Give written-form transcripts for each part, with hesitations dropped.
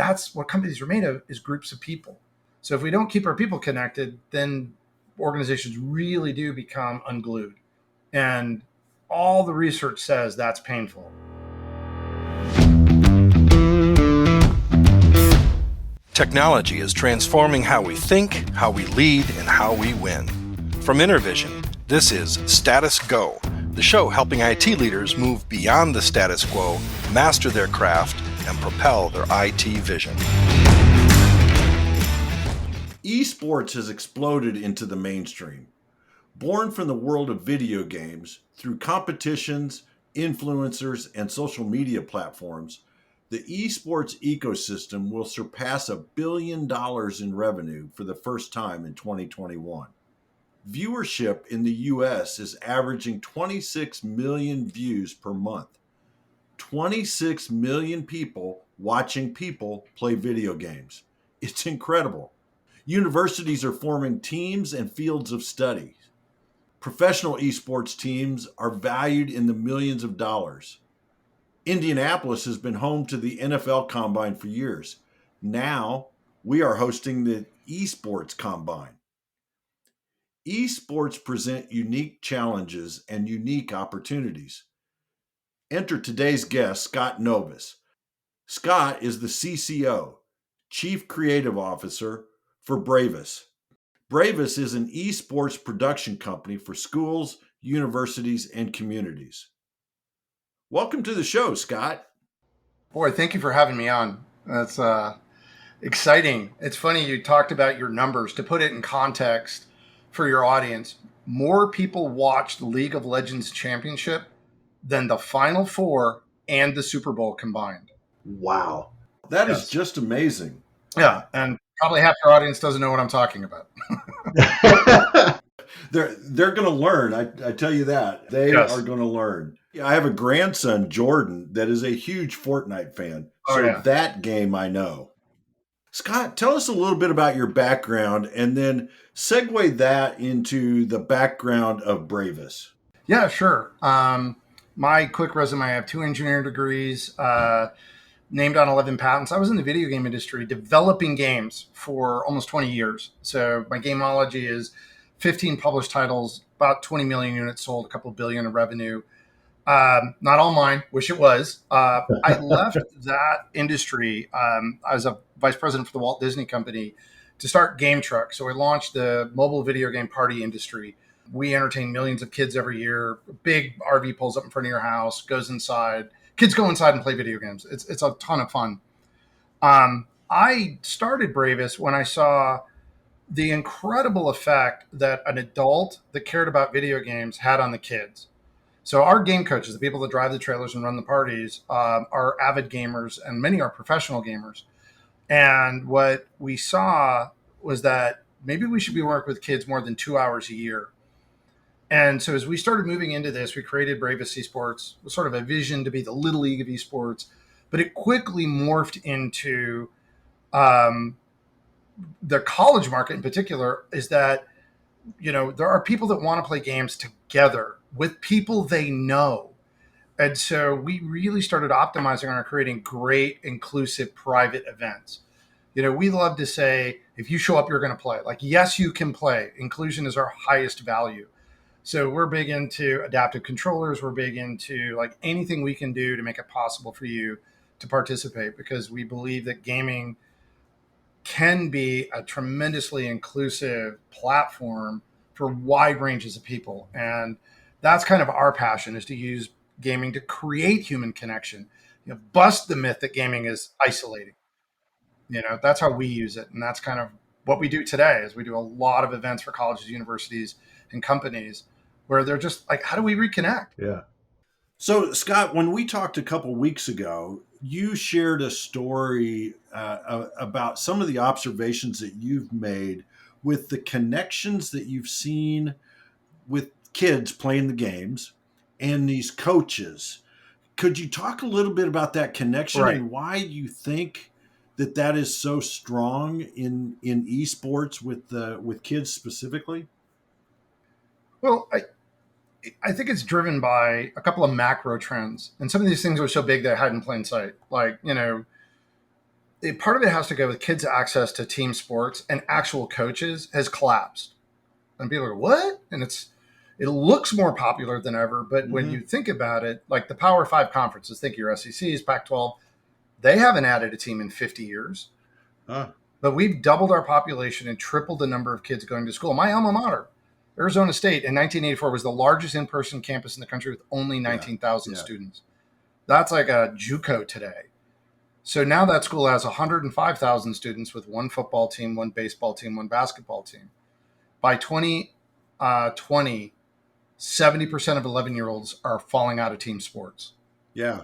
that's what companies are made of, is groups of people. So if we don't keep our people connected, then organizations really do become unglued. And all the research says that's painful. Technology is transforming how we think, how we lead, and how we win. From Intervision, this is Status Go, the show helping IT leaders move beyond the status quo, master their craft, and propel their IT vision. Esports has exploded into the mainstream. Born from the world of video games, through competitions, influencers, and social media platforms, the esports ecosystem will surpass $1 billion in revenue for the first time in 2021. Viewership in the US is averaging 26 million views per month. 26 million people watching people play video games. It's incredible. Universities are forming teams and fields of study. Professional esports teams are valued in the millions of dollars. Indianapolis has been home to the NFL Combine for years. Now we are hosting the Esports Combine. Esports present unique challenges and unique opportunities. Enter today's guest, Scott Novis. Scott is the CCO, Chief Creative Officer for Bravus. Bravus is an esports production company for schools, universities, and communities. Welcome to the show, Scott. Boy, thank you for having me on. That's exciting. It's funny you talked about your numbers. To put it in context for your audience, more people watched the League of Legends Championship than the Final Four and the Super Bowl combined. Wow. That is just amazing. Yeah, and probably half your audience doesn't know what I'm talking about. They're going to learn. I tell you that. They are going to learn. Yeah, I have a grandson, Jordan, that is a huge Fortnite fan. So that game I know. Scott, tell us a little bit about your background and then segue that into the background of Bravus. Yeah, sure. My quick resume, I have 2 engineering degrees, named on 11 patents. I was in the video game industry developing games for almost 20 years. So my gameology is 15 published titles, about 20 million units sold, a couple billion in revenue. Not all mine, wish it was. I left that industry. I was a vice president for the Walt Disney Company to start Game Truck. So we launched the mobile video game party industry. We entertain millions of kids every year. A big RV pulls up in front of your house, goes inside. Kids go inside and play video games. It's a ton of fun. I started Bravus when I saw the incredible effect that an adult that cared about video games had on the kids. So our game coaches, the people that drive the trailers and run the parties, are avid gamers, and many are professional gamers. And what we saw was that maybe we should be working with kids more than 2 hours a year. And so as we started moving into this, we created Bravus Esports, with sort of a vision to be the Little League of esports, but it quickly morphed into the college market in particular. Is that, there are people that want to play games together with people they know. And so we really started optimizing on creating great, inclusive, private events. We love to say, if you show up, you're going to play. Like, yes, you can play. Inclusion is our highest value. So we're big into adaptive controllers. We're big into like anything we can do to make it possible for you to participate, because we believe that gaming can be a tremendously inclusive platform for wide ranges of people. And that's kind of our passion, is to use gaming to create human connection, bust the myth that gaming is isolating. That's how we use it. And that's kind of what we do today. Is we do a lot of events for colleges, universities, and companies where they're just like, how do we reconnect? Yeah. So Scott, when we talked a couple weeks ago, you shared a story about some of the observations that you've made with the connections that you've seen with kids playing the games and these coaches. Could you talk a little bit about that connection and why you think that is so strong in esports with kids specifically? Well, I think it's driven by a couple of macro trends, and some of these things are so big they hide in plain sight. Like, part of it has to go with kids' access to team sports and actual coaches has collapsed. And people are, what? And it looks more popular than ever. But when you think about it, like the Power Five conferences, think your SECs, Pac-12, they haven't added a team in 50 years. But we've doubled our population and tripled the number of kids going to school. My alma mater, Arizona State, in 1984 was the largest in-person campus in the country with only 19,000 students. That's like a JUCO today. So now that school has 105,000 students with one football team, one baseball team, one basketball team. By 2020, 70% of 11-year-olds are falling out of team sports. Yeah.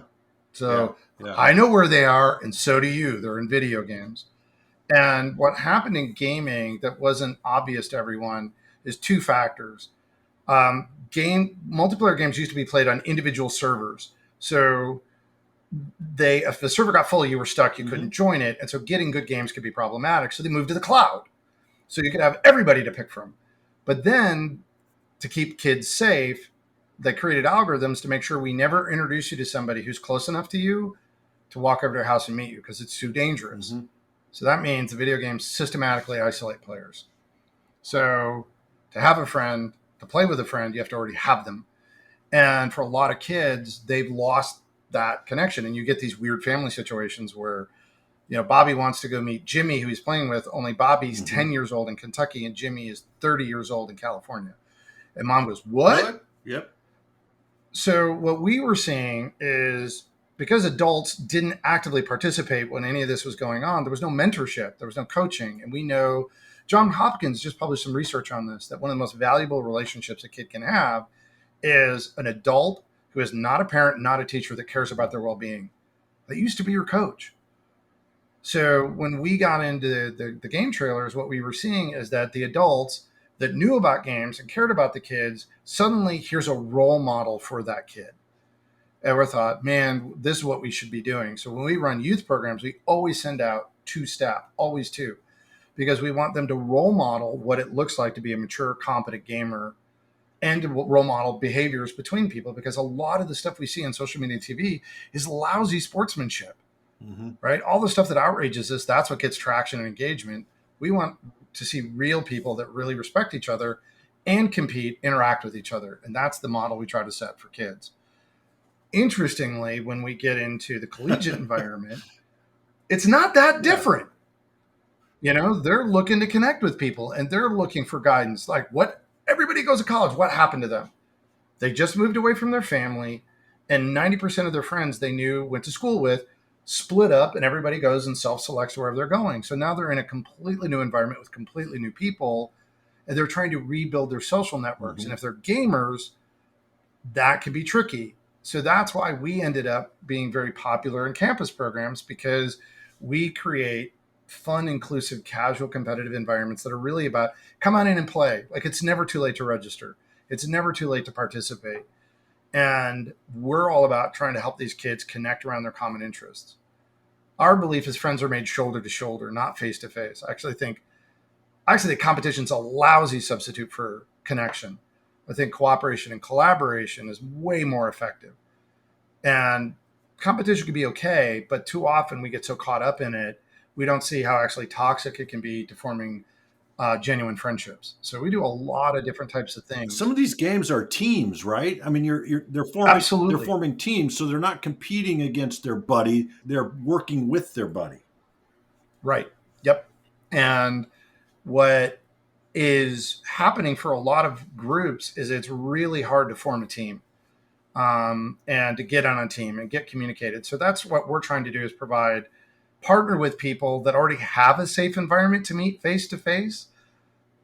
So I know where they are, and so do you. They're in video games. And what happened in gaming that wasn't obvious to everyone is two factors. Multiplayer games used to be played on individual servers. So if the server got full, you were stuck, you couldn't join it. And so getting good games could be problematic. So they moved to the cloud. So you could have everybody to pick from. But then to keep kids safe, they created algorithms to make sure we never introduce you to somebody who's close enough to you to walk over to their house and meet you because it's too dangerous. So that means the video games systematically isolate players. So to have a friend, to play with a friend, you have to already have them. And for a lot of kids, they've lost that connection. And you get these weird family situations where, Bobby wants to go meet Jimmy, who he's playing with, only Bobby's 10 years old in Kentucky and Jimmy is 30 years old in California. And mom goes, what? Yep. So what we were seeing is because adults didn't actively participate when any of this was going on, there was no mentorship, there was no coaching. And we know John Hopkins just published some research on this, that one of the most valuable relationships a kid can have is an adult who is not a parent, not a teacher, that cares about their well-being. They used to be your coach. So when we got into the game trailers, what we were seeing is that the adults that knew about games and cared about the kids, suddenly here's a role model for that kid. And we thought, man, this is what we should be doing. So when we run youth programs, we always send out 2 staff, always 2, because we want them to role model what it looks like to be a mature, competent gamer and to role model behaviors between people, because a lot of the stuff we see on social media and TV is lousy sportsmanship, right? All the stuff that outrages us, that's what gets traction and engagement. We want to see real people that really respect each other and compete, interact with each other. And that's the model we try to set for kids. Interestingly, when we get into the collegiate environment, it's not that different. They're looking to connect with people and they're looking for guidance. Like everybody goes to college. What happened to them? They just moved away from their family and 90% of their friends they went to school with split up and everybody goes and self-selects wherever they're going. So now they're in a completely new environment with completely new people and they're trying to rebuild their social networks. And if they're gamers, that could be tricky. So that's why we ended up being very popular in campus programs, because we create fun, inclusive, casual, competitive environments that are really about come on in and play. Like, it's never too late to register. It's never too late to participate. And we're all about trying to help these kids connect around their common interests. Our belief is friends are made shoulder to shoulder, not face to face. I actually think competition's a lousy substitute for connection. I think cooperation and collaboration is way more effective. And competition can be okay, but too often we get so caught up in it, we don't see how actually toxic it can be to forming genuine friendships. So we do a lot of different types of things. Some of these games are teams, right? I mean, they're forming teams, so they're not competing against their buddy; they're working with their buddy. Right. Yep. And what is happening for a lot of groups is it's really hard to form a team and to get on a team and get communicated. So that's what we're trying to do, is partner with people that already have a safe environment to meet face to face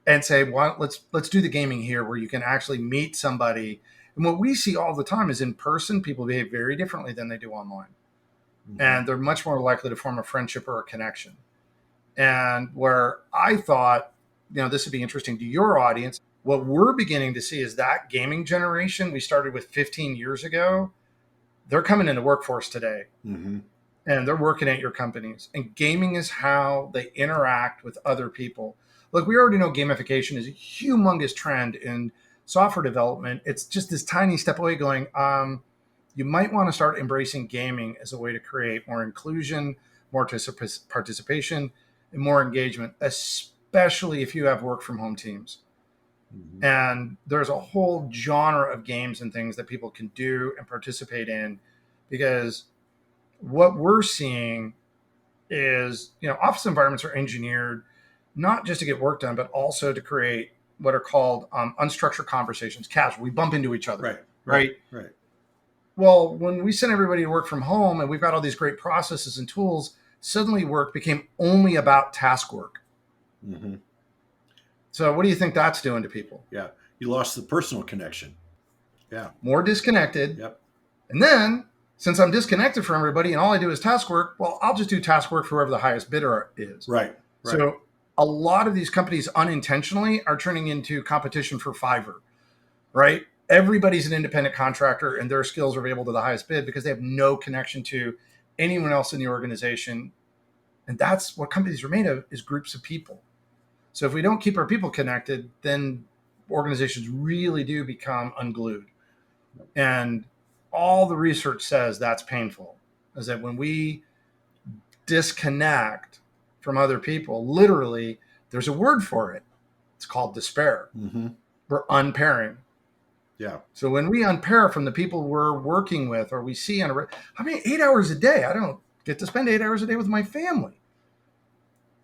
and say, well, let's do the gaming here where you can actually meet somebody. And what we see all the time is in person, people behave very differently than they do online. And they're much more likely to form a friendship or a connection. And where I thought, this would be interesting to your audience, what we're beginning to see is that gaming generation we started with 15 years ago, they're coming into workforce today. And they're working at your companies. And gaming is how they interact with other people. Look, we already know gamification is a humongous trend in software development. It's just this tiny step away going, you might want to start embracing gaming as a way to create more inclusion, more participation, and more engagement, especially if you have work from home teams. Mhm. And there's a whole genre of games and things that people can do and participate in, because what we're seeing is, office environments are engineered not just to get work done, but also to create what are called unstructured conversations, casual. We bump into each other, Right. right? Right. Well, when we send everybody to work from home and we've got all these great processes and tools, suddenly work became only about task work. Mm-hmm. So what do you think that's doing to people? Yeah. You lost the personal connection. Yeah. More disconnected. Yep. And then, since I'm disconnected from everybody and all I do is task work, well, I'll just do task work for whoever the highest bidder is. Right. So a lot of these companies unintentionally are turning into competition for Fiverr, right? Everybody's an independent contractor and their skills are available to the highest bid because they have no connection to anyone else in the organization. And that's what companies are made of, is groups of people. So if we don't keep our people connected, then organizations really do become unglued. And all the research says that's painful, is that when we disconnect from other people, literally, there's a word for it. It's called despair. Mm-hmm. We're unpairing. Yeah. So when we unpair from the people we're working with, or we see 8 hours a day, I don't get to spend 8 hours a day with my family.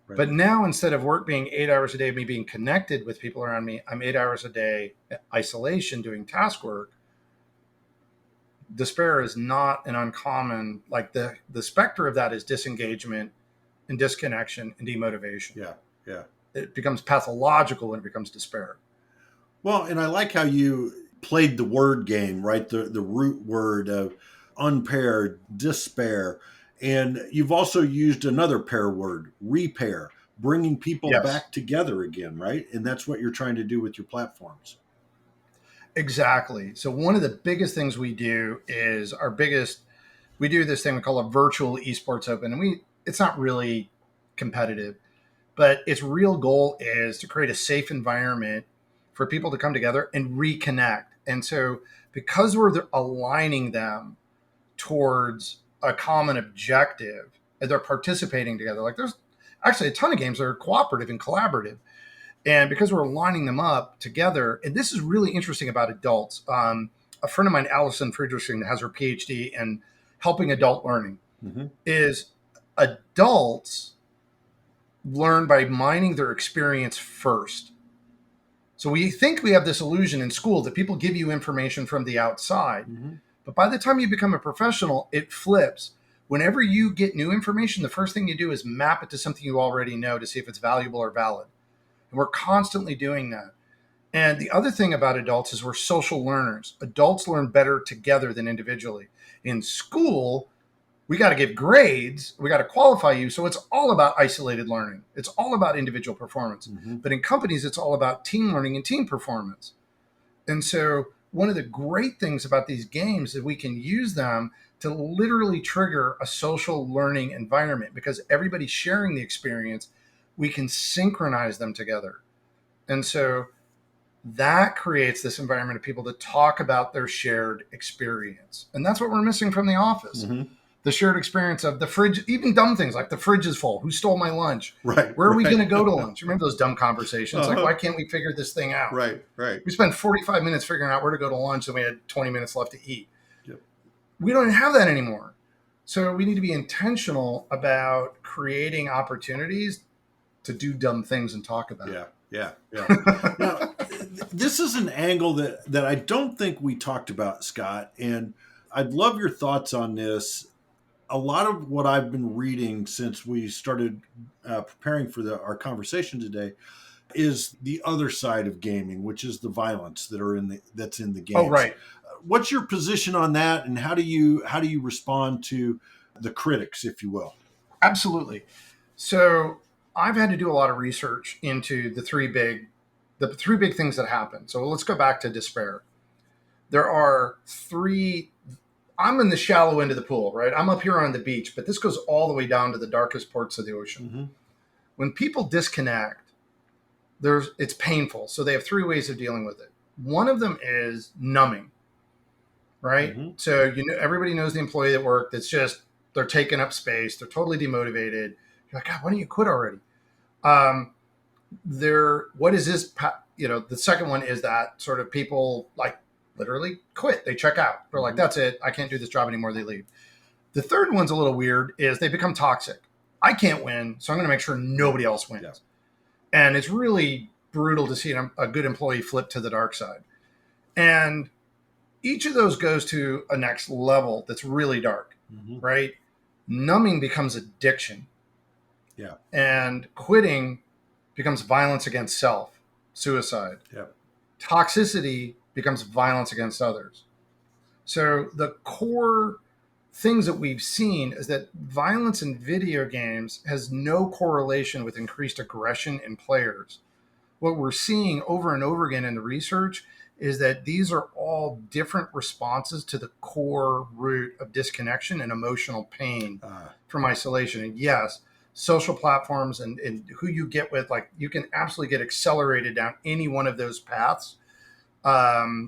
Right. But now, instead of work being 8 hours a day, me being connected with people around me, I'm 8 hours a day isolation doing task work. Despair is not an uncommon, like the specter of that is disengagement and disconnection and demotivation. Yeah. Yeah. It becomes pathological when it becomes despair. Well, and I like how you played the word game, right? The root word of unpaired, despair. And you've also used another pair word, repair, bringing people Yes. back together again, right? And that's what you're trying to do with your platforms. Exactly. So one of the biggest things we do is we do this thing we call a virtual esports open. And it's not really competitive, but its real goal is to create a safe environment for people to come together and reconnect. And so because we're aligning them towards a common objective and they're participating together, like there's actually a ton of games that are cooperative and collaborative. And because we're lining them up together, and this is really interesting about adults. A friend of mine, Allison Friedrichsen, has her PhD in helping adult learning, is adults learn by mining their experience first. So we think we have this illusion in school that people give you information from the outside. Mm-hmm. But by the time you become a professional, it flips. Whenever you get new information, the first thing you do is map it to something you already know to see if it's valuable or valid. And we're constantly doing that. And the other thing about adults is we're social learners. Adults learn better together than individually. In school, we got to give grades. We got to qualify you. So it's all about isolated learning. It's all about individual performance. Mm-hmm. But in companies, it's all about team learning and team performance. And so one of the great things about these games is we can use them to literally trigger a social learning environment, because everybody's sharing the experience. We can synchronize them together. And so that creates this environment of people to talk about their shared experience. And that's what we're missing from the office. Mm-hmm. The shared experience of the fridge, even dumb things like the fridge is full. Who stole my lunch? Right. Where are we going to go to lunch? Remember those dumb conversations? Uh-huh. Like, why can't we figure this thing out? Right. We spent 45 minutes figuring out where to go to lunch, and we had 20 minutes left to eat. Yep. We don't have that anymore. So we need to be intentional about creating opportunities to do dumb things and talk about it. Yeah. Now, this is an angle that I don't think we talked about, Scott, and I'd love your thoughts on this. A lot of what I've been reading since we started preparing for our conversation today is the other side of gaming, which is the violence that's in the games. Oh, right. What's your position on that, and how do you respond to the critics, if you will? Absolutely. So I've had to do a lot of research into the three big things that happen. So let's go back to despair. There are three. I'm in the shallow end of the pool, right? I'm up here on the beach, but this goes all the way down to the darkest ports of the ocean. Mm-hmm. When people disconnect, it's painful. So they have three ways of dealing with it. One of them is numbing, right? Mm-hmm. So everybody knows the employee at work that's just They're taking up space. They're totally demotivated. You're like, God, why don't you quit already? Um, what is this? The second one is that sort of people like literally quit. They check out. They're like, that's it. I can't do this job anymore. They leave. The third one's a little weird is they become toxic. I can't win, so I'm going to make sure nobody else wins. Yeah. And it's really brutal to see a good employee flip to the dark side. And each of those goes to a next level that's really dark, right? Numbing becomes addiction. Yeah. And quitting becomes violence against self, suicide. Yeah. Toxicity becomes violence against others. So the core things that we've seen is that violence in video games has no correlation with increased aggression in players. What we're seeing over and over again in the research is that these are all different responses to the core root of disconnection and emotional pain from isolation. And yes, social platforms and who you get with, like, you can absolutely get accelerated down any one of those paths,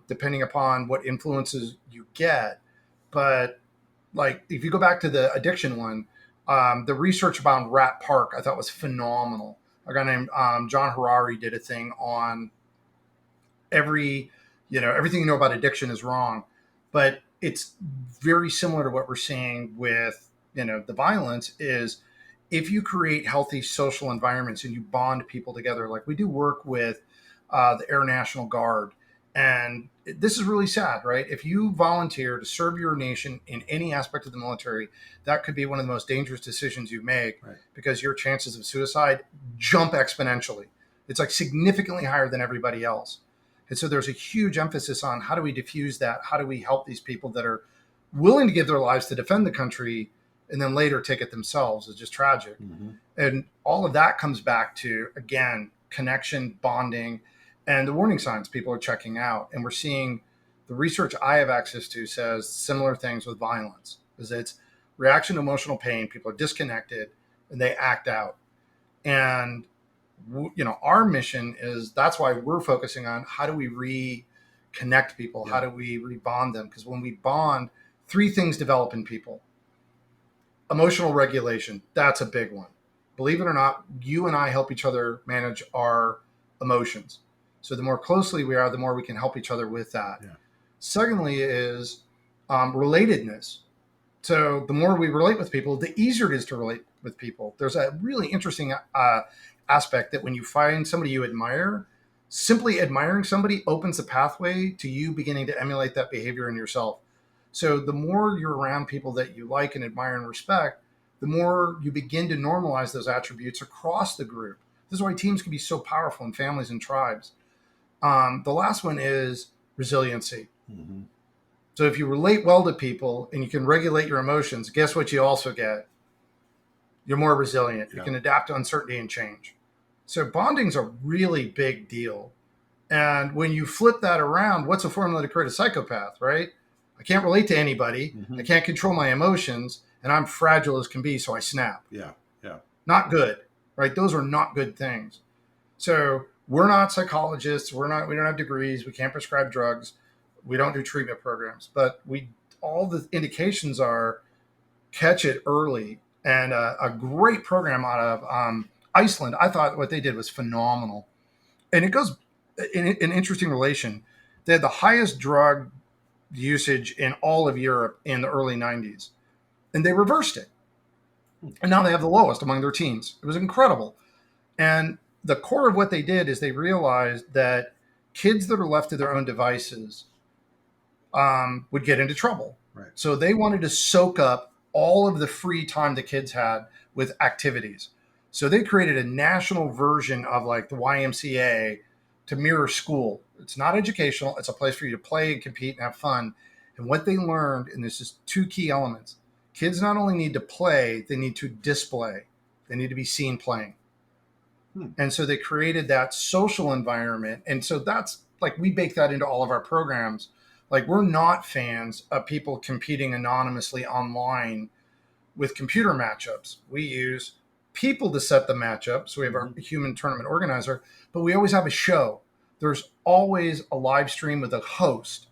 depending upon what influences you get. But like, if you go back to the addiction one, the research about Rat Park, I thought was phenomenal. A guy named John Harari did a thing on everything you know about addiction is wrong, but it's very similar to what we're seeing with, the violence is if you create healthy social environments and you bond people together, like we do work with the Air National Guard. And this is really sad, right? If you volunteer to serve your nation in any aspect of the military, that could be one of the most dangerous decisions you make, right? Because your chances of suicide jump exponentially. It's like significantly higher than everybody else. And so there's a huge emphasis on how do we diffuse that? How do we help these people that are willing to give their lives to defend the country and then later take it themselves? It's just tragic. And all of that comes back to, again, connection, bonding, and the warning signs people are checking out. And we're seeing the research I have access to says similar things with violence, is it's reaction to emotional pain. People are disconnected and they act out. And, our mission is, that's why we're focusing on how do we reconnect people? How do we rebond them? Because when we bond, three things develop in people. Emotional regulation, that's a big one. Believe it or not, you and I help each other manage our emotions. So the more closely we are, the more we can help each other with that. Yeah. Secondly is relatedness. So the more we relate with people, the easier it is to relate with people. There's a really interesting aspect that when you find somebody you admire, simply admiring somebody opens the pathway to you beginning to emulate that behavior in yourself. So the more you're around people that you like and admire and respect, the more you begin to normalize those attributes across the group. This is why teams can be so powerful in families and tribes. The last one is resiliency. So if you relate well to people and you can regulate your emotions, guess what you also get? You're more resilient. You can adapt to uncertainty and change. So bonding's a really big deal. And when you flip that around, what's a formula to create a psychopath, right? I can't relate to anybody. I can't control my emotions, and I'm fragile as can be, so I snap. Yeah. Not good, right? Those are not good things. So we're not psychologists. We don't have degrees. We can't prescribe drugs. We don't do treatment programs, but all the indications are catch it early. And a great program out of Iceland, I thought what they did was phenomenal. And it goes in an interesting relation. They had the highest drug usage in all of Europe in the early 90s, and they reversed it. And now they have the lowest among their teens. It was incredible. And the core of what they did is they realized that kids that are left to their own devices would get into trouble. Right. So they wanted to soak up all of the free time the kids had with activities. So they created a national version of like the YMCA to mirror school. It's not educational. It's a place for you to play and compete and have fun. And what they learned, and this is two key elements. Kids not only need to play, they need to display. They need to be seen playing. And so they created that social environment. And so that's like, we bake that into all of our programs. Like, we're not fans of people competing anonymously online with computer matchups. We use people to set the matchup. So we have our human tournament organizer, but we always have a show. There's always a live stream with a host.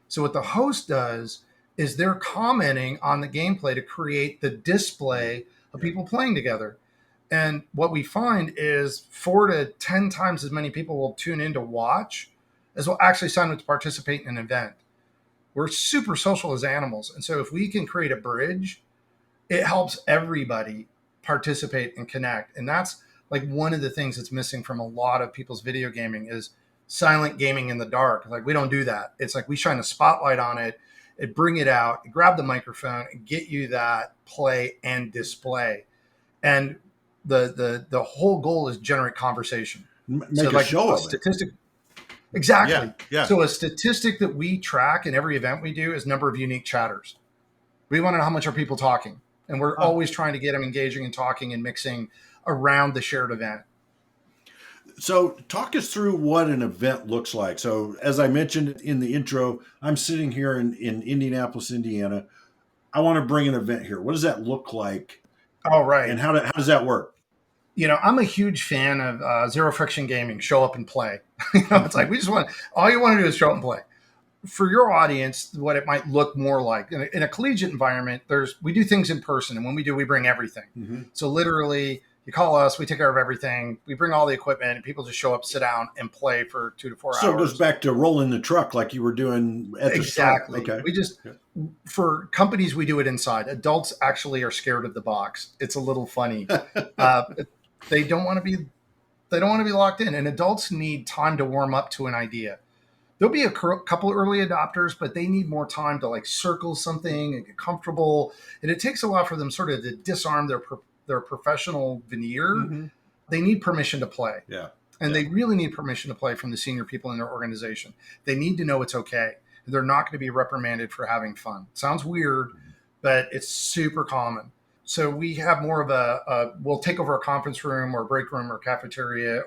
So what the host does is they're commenting on the gameplay to create the display of Yeah. people playing together. And what we find is 4 to 10 times as many people will tune in to watch as will actually sign up to participate in an event. We're super social as animals. And so if we can create a bridge, it helps everybody participate and connect. And that's like one of the things that's missing from a lot of people's video gaming is silent gaming in the dark. Like we don't do that. It's like we shine a spotlight on it and bring it out, grab the microphone and get you that play and display. And the whole goal is generate conversation. So Make a like show a of it. statistic. Yeah. Exactly. Yeah. So a statistic that we track in every event we do is number of unique chatters. We want to know how much are people talking. And we're always trying to get them engaging and talking and mixing around the shared event. So talk us through what an event looks like. So as I mentioned in the intro, I'm sitting here in Indianapolis, Indiana. I want to bring an event here. What does that look like? All right. And how does that work? I'm a huge fan of zero friction gaming. Show up and play. It's like we just want all you want to do is show up and play. For your audience, what it might look more like in a collegiate environment, we do things in person, and when we do, we bring everything. Mm-hmm. So literally, you call us, we take care of everything. We bring all the equipment, and people just show up, sit down, and play for 2 to 4 hours. So it goes back to rolling the truck like you were doing at the start. Exactly. Okay. We just for companies, we do it inside. Adults actually are scared of the box. It's a little funny. They don't want to be locked in, and adults need time to warm up to an idea. There'll be a couple early adopters, but they need more time to like circle something and get comfortable. And it takes a while for them sort of to disarm their professional veneer. Mm-hmm. They need permission to play. Yeah. And they really need permission to play from the senior people in their organization. They need to know it's okay. They're not going to be reprimanded for having fun. Sounds weird, but it's super common. So we have more of we'll take over a conference room or break room or cafeteria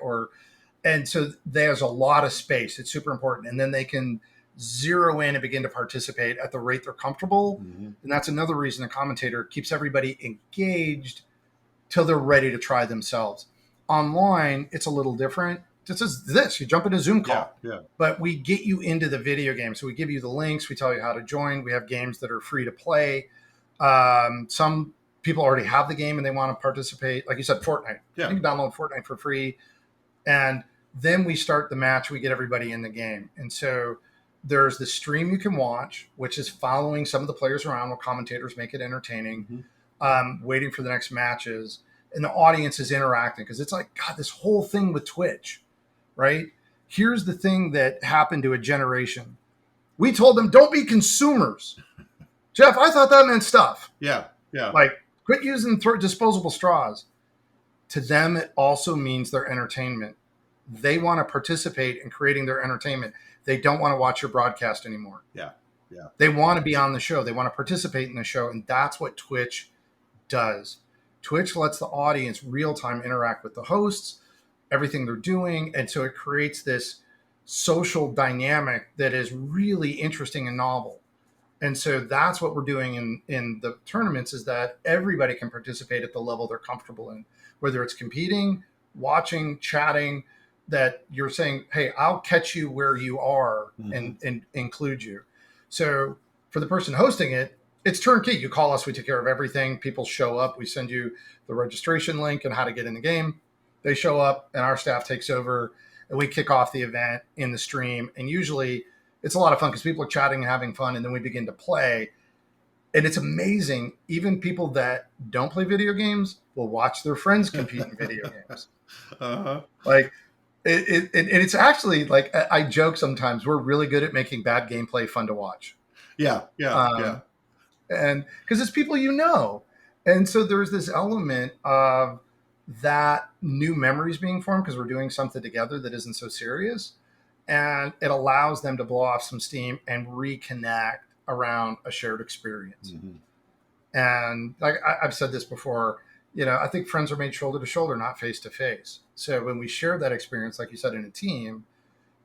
and so there's a lot of space. It's super important. And then they can zero in and begin to participate at the rate they're comfortable. Mm-hmm. And that's another reason a commentator keeps everybody engaged till they're ready to try themselves. Online, it's a little different. Just as this, you jump in a Zoom call. Yeah. But we get you into the video game. So we give you the links. We tell you how to join. We have games that are free to play. Some people already have the game and they want to participate. Like you said, Fortnite. Yeah. You can download Fortnite for free. And then we start the match. We get everybody in the game. And so there's the stream you can watch, which is following some of the players around while commentators make it entertaining, waiting for the next matches. And the audience is interacting because it's like, God, this whole thing with Twitch, right? Here's the thing that happened to a generation. We told them, don't be consumers. Jeff, I thought that meant stuff. Yeah. Like, quit using disposable straws. To them, it also means their entertainment. They want to participate in creating their entertainment. They don't want to watch your broadcast anymore. Yeah. They want to be on the show. They want to participate in the show. And that's what Twitch does. Twitch lets the audience real-time interact with the hosts, everything they're doing. And so it creates this social dynamic that is really interesting and novel. And so that's what we're doing in the tournaments is that everybody can participate at the level they're comfortable in, whether it's competing, watching, chatting, that you're saying, hey, I'll catch you where you are and include you. So for the person hosting it, it's turnkey. You call us, we take care of everything. People show up. We send you the registration link and how to get in the game. They show up and our staff takes over and we kick off the event in the stream. And usually it's a lot of fun because people are chatting and having fun. And then we begin to play. And it's amazing. Even people that don't play video games will watch their friends compete in video games. Like, it's actually like I joke sometimes we're really good at making bad gameplay fun to watch. Yeah. And because it's people and so there's this element of that new memories being formed because we're doing something together that isn't so serious, and it allows them to blow off some steam and reconnect around a shared experience. And like I've said this before. I think friends are made shoulder to shoulder, not face to face. So when we share that experience, like you said, in a team,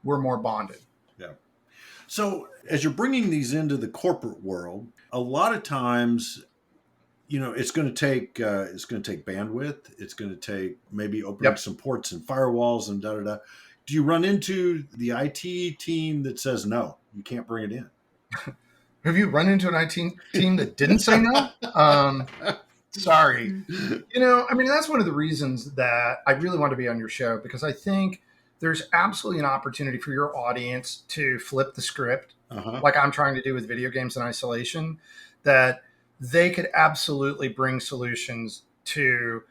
we're more bonded. Yeah. So as you're bringing these into the corporate world, a lot of times, it's going to take bandwidth. It's going to take maybe opening some ports and firewalls and da. Do you run into the IT team that says, no, you can't bring it in? Have you run into an IT team that didn't say no? Sorry. I mean, that's one of the reasons that I really want to be on your show, because I think there's absolutely an opportunity for your audience to flip the script, like I'm trying to do with video games in isolation, that they could absolutely bring solutions to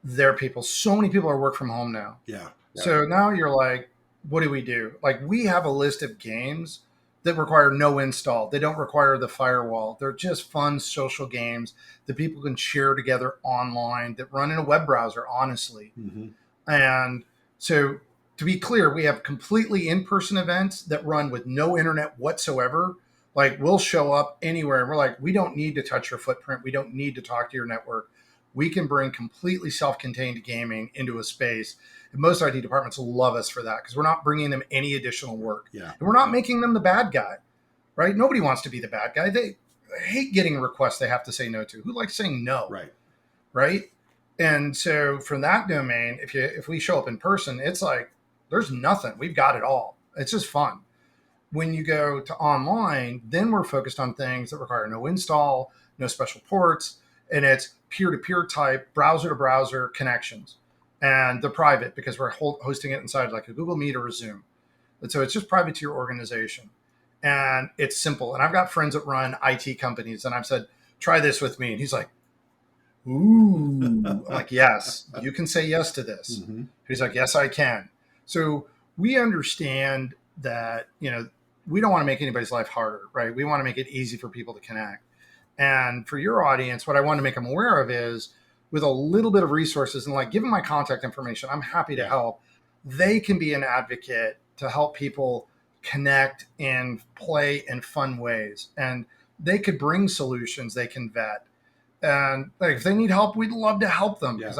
their people. So many people are work from home now. Yeah. So now you're like, what do we do? Like, we have a list of games that require no install. They don't require the firewall. They're just fun social games that people can share together online that run in a web browser, honestly. And so, to be clear, we have completely in-person events that run with no internet whatsoever. Like, we'll show up anywhere and we're like, we don't need to touch your footprint. We don't need to talk to your network. We can bring completely self-contained gaming into a space. And most IT departments love us for that, because we're not bringing them any additional work. Yeah. And we're not making them the bad guy, right? Nobody wants to be the bad guy. They hate getting requests they have to say no to. Who likes saying no? Right. Right. And so from that domain, if we show up in person, it's like, there's nothing. We've got it all. It's just fun. When you go to online, then we're focused on things that require no install, no special ports, and it's peer-to-peer type, browser-to-browser connections. And they're private because we're hosting it inside like a Google Meet or a Zoom. And so it's just private to your organization. And it's simple. And I've got friends that run IT companies, and I've said, try this with me. And he's like, ooh. I'm like, yes, you can say yes to this. He's like, yes, I can. So we understand that, we don't want to make anybody's life harder, right? We want to make it easy for people to connect. And for your audience, what I want to make them aware of is, with a little bit of resources and like give them my contact information, I'm happy to help. They can be an advocate to help people connect and play in fun ways. And they could bring solutions they can vet. And like, if they need help, we'd love to help them, because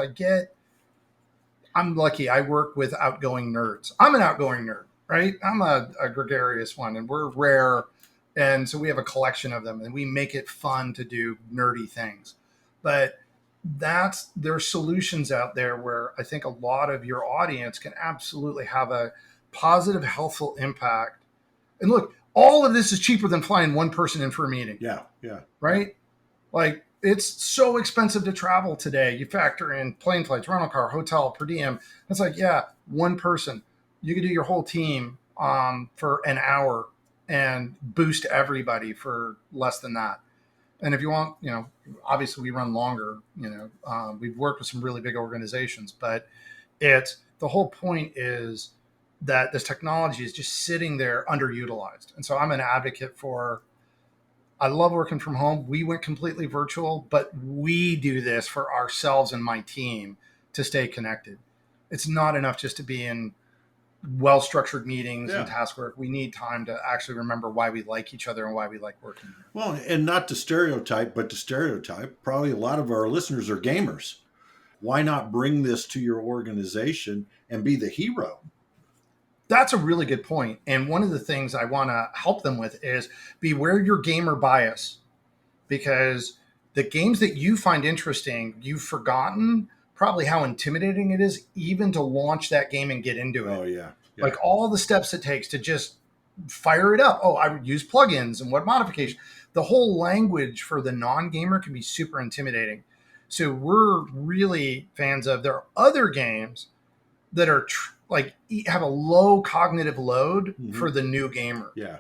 I'm lucky. I work with outgoing nerds. I'm an outgoing nerd, right? I'm a gregarious one, and we're rare. And so we have a collection of them, and we make it fun to do nerdy things. But there's solutions out there where I think a lot of your audience can absolutely have a positive, healthful impact. And look, all of this is cheaper than flying one person in for a meeting. Yeah. Right? Like, it's so expensive to travel today. You factor in plane flights, rental car, hotel, per diem. It's like, one person. You could do your whole team for an hour and boost everybody for less than that. And if you want, obviously we run longer, we've worked with some really big organizations, but the whole point is that this technology is just sitting there underutilized. And so I'm an advocate I love working from home. We went completely virtual, but we do this for ourselves and my team to stay connected. It's not enough just to be in well-structured meetings and task work. We need time to actually remember why we like each other and why we like working. Well, and not to stereotype, but to stereotype, probably a lot of our listeners are gamers. Why not bring this to your organization and be the hero? That's a really good point. And one of the things I want to help them with is beware your gamer bias, because the games that you find interesting, you've forgotten probably how intimidating it is even to launch that game and get into it. Oh, yeah. Like, all the steps it takes to just fire it up. Oh, I would use plugins and what modification. The whole language for the non-gamer can be super intimidating. So we're really fans of, there are other games that are have a low cognitive load for the new gamer. Yeah.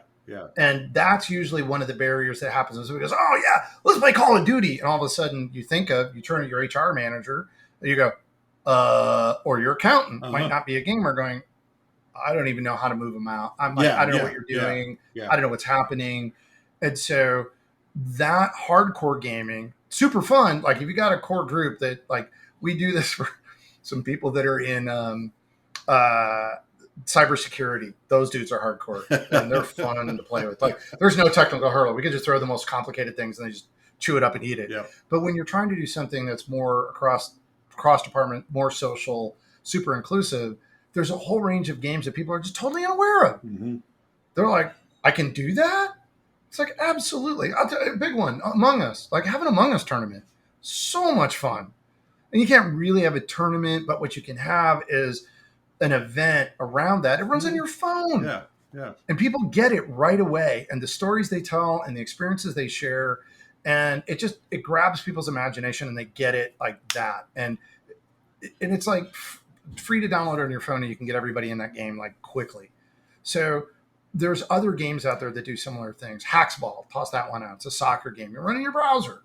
And that's usually one of the barriers that happens. So he goes, oh yeah, let's play Call of Duty. And all of a sudden you turn to your HR manager and you go, or your accountant might not be a gamer, going, I don't even know how to move them out. I'm like, I don't know what you're doing. I don't know what's happening. And so that hardcore gaming, super fun. Like, if you got a core group that, like, we do this for some people that are in cybersecurity. Those dudes are hardcore and they're fun to play with. Like, there's no technical hurdle. We could just throw the most complicated things and they just chew it up and eat it. Yep. But when you're trying to do something that's more across department, more social, super inclusive, there's a whole range of games that people are just totally unaware of. They're like, I can do that? It's like, absolutely. I'll tell you a big one, Among Us. Like, have an Among Us tournament. So much fun. And you can't really have a tournament, but what you can have is an event around that. It runs on your phone. Yeah. Yeah. And people get it right away, and the stories they tell and the experiences they share, and it grabs people's imagination, and they get it like that. And it's like free to download on your phone, and you can get everybody in that game like quickly. So there's other games out there that do similar things. Hacksball, toss that one out. It's a soccer game. You're running your browser.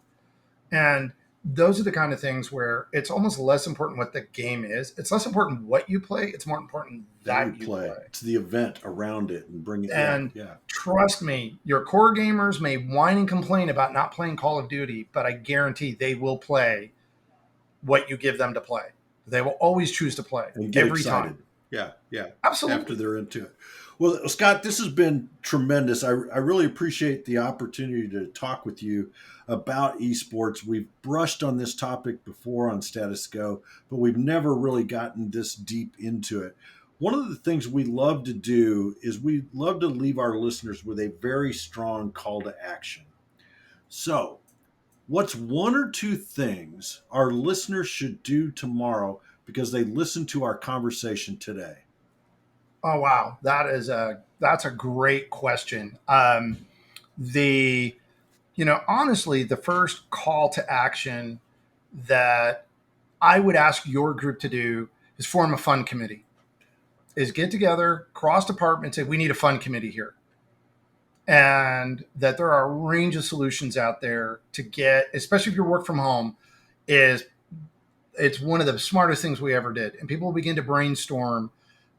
And those are the kind of things where it's almost less important what the game is. It's less important what you play. It's more important that you play. It's the event around it and bring it. And trust me, your core gamers may whine and complain about not playing Call of Duty, but I guarantee they will play what you give them to play. They will always choose to play and get every excited. time. Yeah. Absolutely. After they're into it. Well, Scott, this has been tremendous. I really appreciate the opportunity to talk with you about esports. We've brushed on this topic before on Status Go, but we've never really gotten this deep into it. One of the things we love to do is we love to leave our listeners with a very strong call to action. So, what's one or two things our listeners should do tomorrow because they listened to our conversation today? Oh, wow. That's a great question. Honestly, the first call to action that I would ask your group to do is form a fun committee. Is get together, cross departments, say, we need a fun committee here. And that there are a range of solutions out there to get, especially if you work from home, it's one of the smartest things we ever did. And people will begin to brainstorm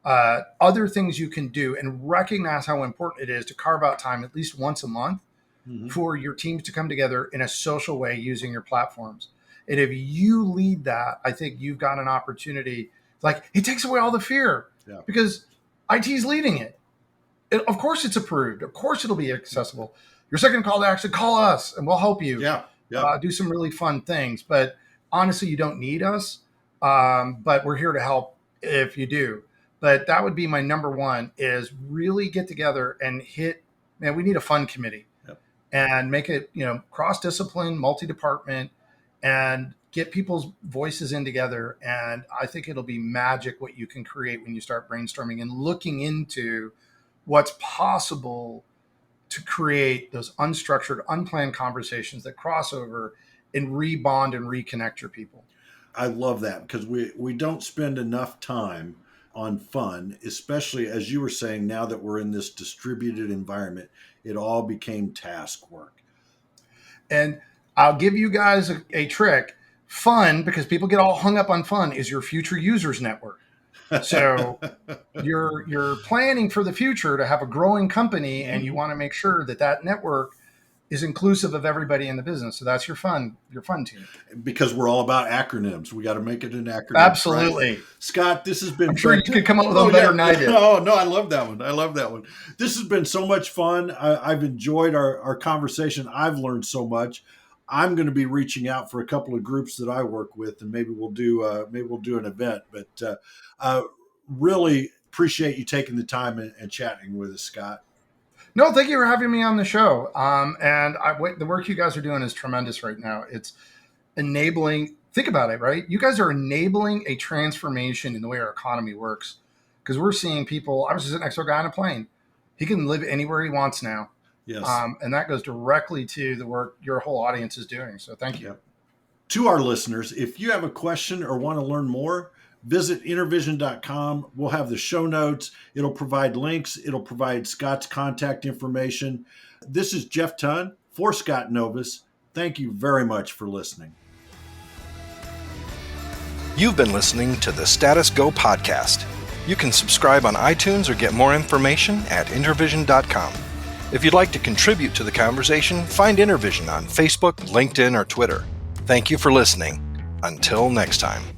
other things you can do and recognize how important it is to carve out time at least once a month for your teams to come together in a social way using your platforms. And if you lead that, I think you've got an opportunity. Like, it takes away all the fear because IT is leading it. Of course it's approved. Of course it'll be accessible. Your second call to action, call us and we'll help you do some really fun things. But honestly, you don't need us. But we're here to help if you do. But that would be my number one, is really get together and we need a fun committee and make it, cross-discipline, multi-department, and get people's voices in together. And I think it'll be magic what you can create when you start brainstorming and looking into what's possible to create those unstructured, unplanned conversations that cross over and rebond and reconnect your people. I love that, because we don't spend enough time on fun, especially as you were saying, now that we're in this distributed environment, it all became task work. And I'll give you guys a trick. Fun, because people get all hung up on fun, is your future users network. So you're planning for the future to have a growing company, and you want to make sure that network is inclusive of everybody in the business. So that's your fun team. Because we're all about acronyms. We got to make it an acronym. Absolutely. Right? Scott, this has been... I'm sure you could come up with one better than I did. Oh, no, I love that one. This has been so much fun. I've enjoyed our conversation. I've learned so much. I'm going to be reaching out for a couple of groups that I work with, and maybe we'll do an event. But really appreciate you taking the time and chatting with us, Scott. No, thank you for having me on the show. The work you guys are doing is tremendous right now. It's enabling. Think about it, right? You guys are enabling a transformation in the way our economy works, because we're seeing people. I was just sitting next to a guy on a plane. He can live anywhere he wants now. Yes. And that goes directly to the work your whole audience is doing. So thank you. Yep. To our listeners, if you have a question or want to learn more, visit intervision.com. We'll have the show notes. It'll provide links. It'll provide Scott's contact information. This is Jeff Tunn for Scott Novis. Thank you very much for listening. You've been listening to the Status Go podcast. You can subscribe on iTunes or get more information at intervision.com. If you'd like to contribute to the conversation, find Intervision on Facebook, LinkedIn, or Twitter. Thank you for listening. Until next time.